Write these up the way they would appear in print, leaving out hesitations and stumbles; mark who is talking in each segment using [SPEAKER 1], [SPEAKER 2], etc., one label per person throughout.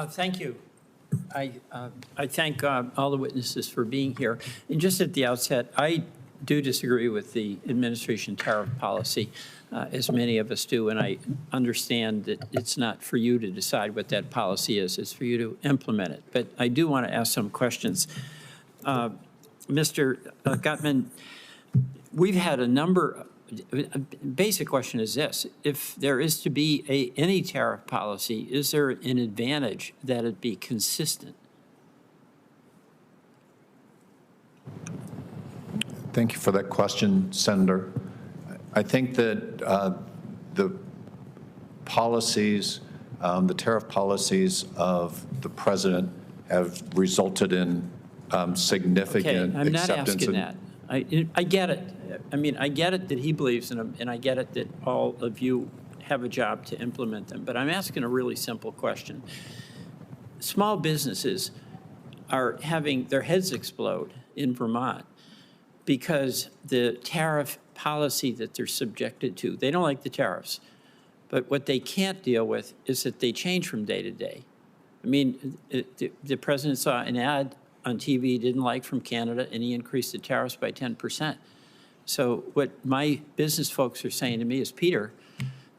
[SPEAKER 1] Thank you. I thank all the witnesses for being here. And just at the outset, I do disagree with the administration tariff policy, as many of us do, and I understand that it's not for you to decide what that policy is. It's for you to implement it. But I do want to ask some questions. Mr. Goettman, we've had a number. Basic question is this: if there is to be any tariff policy, is there an advantage that it be consistent?
[SPEAKER 2] Thank you for that question, Senator. I think that the policies, the tariff policies of the president have resulted in significant
[SPEAKER 1] acceptance. Okay, I'm not asking that. I get it. I mean, I get it that he believes in them, and I get it that all of you have a job to implement them. But I'm asking a really simple question. Small businesses are having their heads explode in Vermont because the tariff policy that they're subjected to, they don't like the tariffs. But what they can't deal with is that they change from day to day. I mean, the president saw an ad on TV he didn't like from Canada, and he increased the tariffs by 10%. So what my business folks are saying to me is, Peter,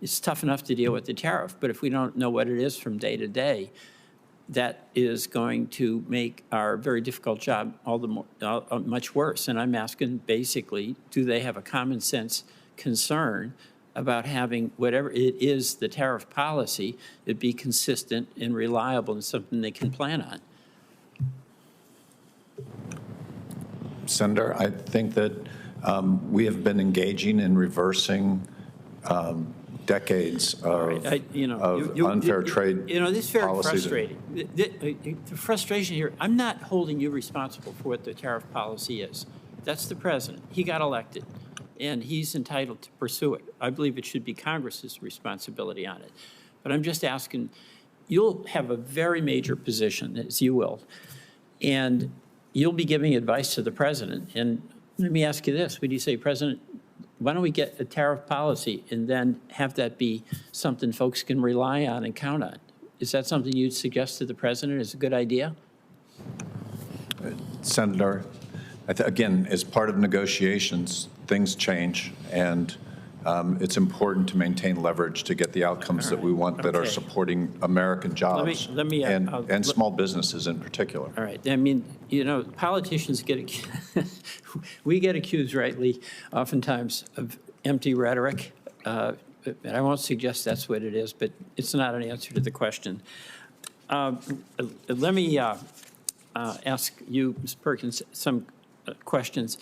[SPEAKER 1] it's tough enough to deal with the tariff, but if we don't know what it is from day to day, that is going to make our very difficult job all the more much worse. And I'm asking, basically, do they have a common sense concern about having whatever it is, the tariff policy, it be consistent and reliable and something they can plan on?
[SPEAKER 2] Senator, I think that we have been engaging in reversing decades of, unfair trade.
[SPEAKER 1] This is very frustrating. The frustration here, I'm not holding you responsible for what the tariff policy is. That's the president. He got elected, and he's entitled to pursue it. I believe it should be Congress's responsibility on it. But I'm just asking, you'll have a very major position, as you will, and you'll be giving advice to the president. And let me ask you this. Would you say, President, why don't we get a tariff policy and then have that be something folks can rely on and count on? Is that something you'd suggest to the president is a good idea?
[SPEAKER 2] Senator, again, as part of negotiations, things change, and it's important to maintain leverage to get the outcomes that we want that are supporting American jobs and small businesses in particular.
[SPEAKER 1] All right. I mean, politicians we get accused rightly oftentimes of empty rhetoric. And I won't suggest that's what it is, but it's not an answer to the question. Let me ask you, Ms. Perkins, some questions.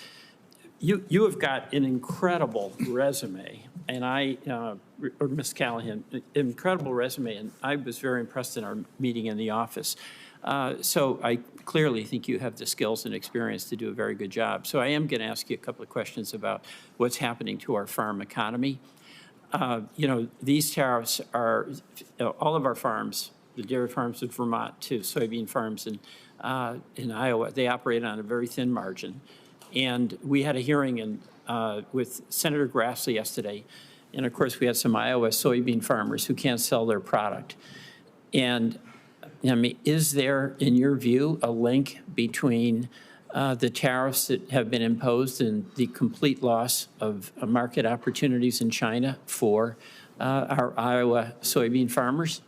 [SPEAKER 1] You have got an incredible resume, and or Ms. Callahan, incredible resume, and I was very impressed in our meeting in the office. So I clearly think you have the skills and experience to do a very good job. So I am going to ask you a couple of questions about what's happening to our farm economy. These tariffs are, all of our farms, the dairy farms in Vermont to soybean farms in Iowa, they operate on a very thin margin. And we had a hearing with Senator Grassley yesterday. And of course, we had some Iowa soybean farmers who can't sell their product. And I mean, is there, in your view, a link between the tariffs that have been imposed and the complete loss of market opportunities in China for our Iowa soybean farmers?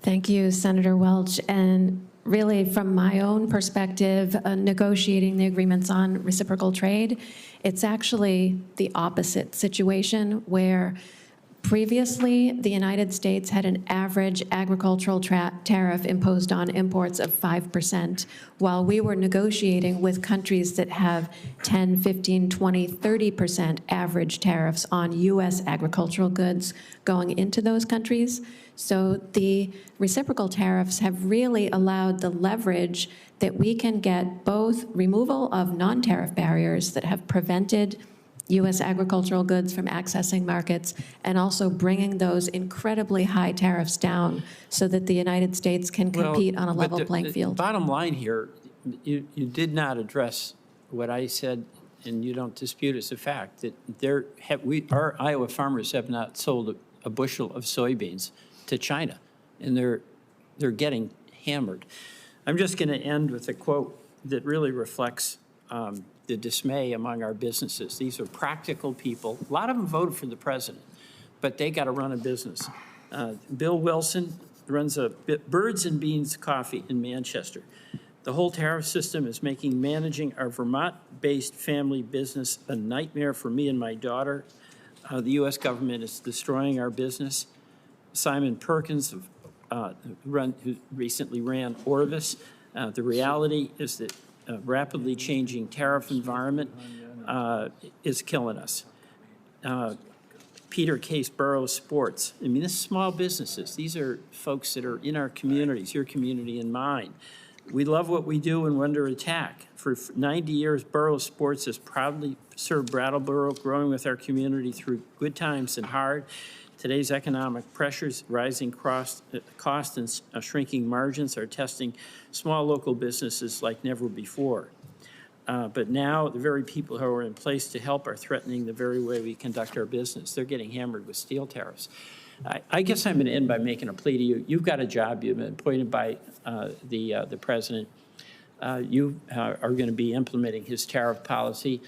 [SPEAKER 3] Thank you, Senator Welch. And really, from my own perspective, negotiating the agreements on reciprocal trade, it's actually the opposite situation where previously the United States had an average agricultural tariff imposed on imports of 5%, while we were negotiating with countries that have 10, 15, 20, 30% average tariffs on U.S. agricultural goods going into those countries. So the reciprocal tariffs have really allowed the leverage that we can get both removal of non-tariff barriers that have prevented U.S. agricultural goods from accessing markets, and also bringing those incredibly high tariffs down so that the United States can compete on a level playing field.
[SPEAKER 1] The bottom line here, you did not address what I said, and you don't dispute as a fact, that our Iowa farmers have not sold a bushel of soybeans to China. and they're getting hammered. I'm just going to end with a quote that really reflects the dismay among our businesses. These are practical people. A lot of them voted for the president, but they got to run a business. Bill Wilson runs a Birds and Beans Coffee in Manchester. The whole tariff system is making managing our Vermont-based family business a nightmare for me and my daughter. The U.S. government is destroying our business. Simon Perkins, who recently ran Orvis, the reality is that a rapidly changing tariff environment is killing us. Peter Case Burroughs Sports. I mean, this is small businesses. These are folks that are in our communities, your community and mine. We love what we do and we're under attack. For 90 years, Burroughs Sports has proudly served Brattleboro, growing with our community through good times and hard. Today's economic pressures, rising cost and shrinking margins are testing small local businesses like never before. But now the very people who are in place to help are threatening the very way we conduct our business. They're getting hammered with steel tariffs. I guess I'm going to end by making a plea to you. You've got a job. You've been appointed by the president. You are going to be implementing his tariff policy.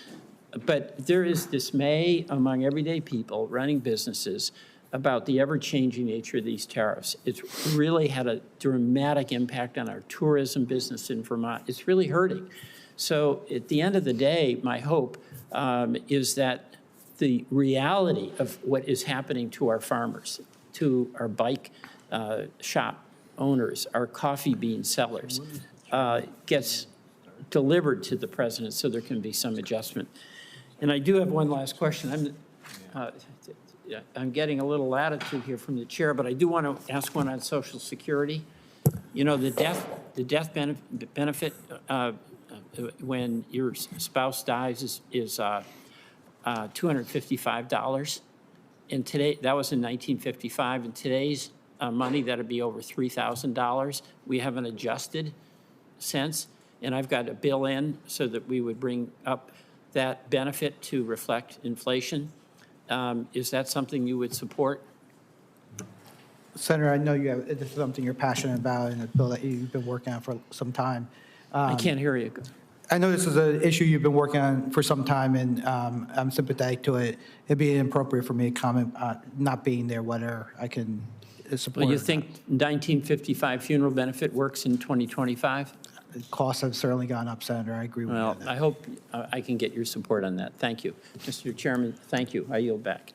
[SPEAKER 1] But there is dismay among everyday people running businesses about the ever-changing nature of these tariffs. It's really had a dramatic impact on our tourism business in Vermont. It's really hurting. So at the end of the day, my hope is that the reality of what is happening to our farmers, to our bike shop owners, our coffee bean sellers, gets delivered to the president so there can be some adjustment. And I do have one last question. I'm getting a little latitude here from the chair, but I do want to ask one on Social Security. You know, the death benefit when your spouse dies is $255. And today, that was in 1955. And today's money, that'd be over $3,000. We haven't adjusted since. And I've got a bill in so that we would bring up that benefit to reflect inflation. Is that something you would support?
[SPEAKER 4] Senator, I know this is something you're passionate about and a bill that you've been working on for some time.
[SPEAKER 1] I can't hear you.
[SPEAKER 4] I know this is an issue you've been working on for some time, and I'm sympathetic to it. It'd be inappropriate for me to comment not being there, whether I can support.
[SPEAKER 1] Well, you think 1955 funeral benefit works in 2025?
[SPEAKER 4] Costs have certainly gone up, Senator. I agree with you.
[SPEAKER 1] Well, I hope I can get your support on that. Thank you. Mr. Chairman, thank you. I yield back.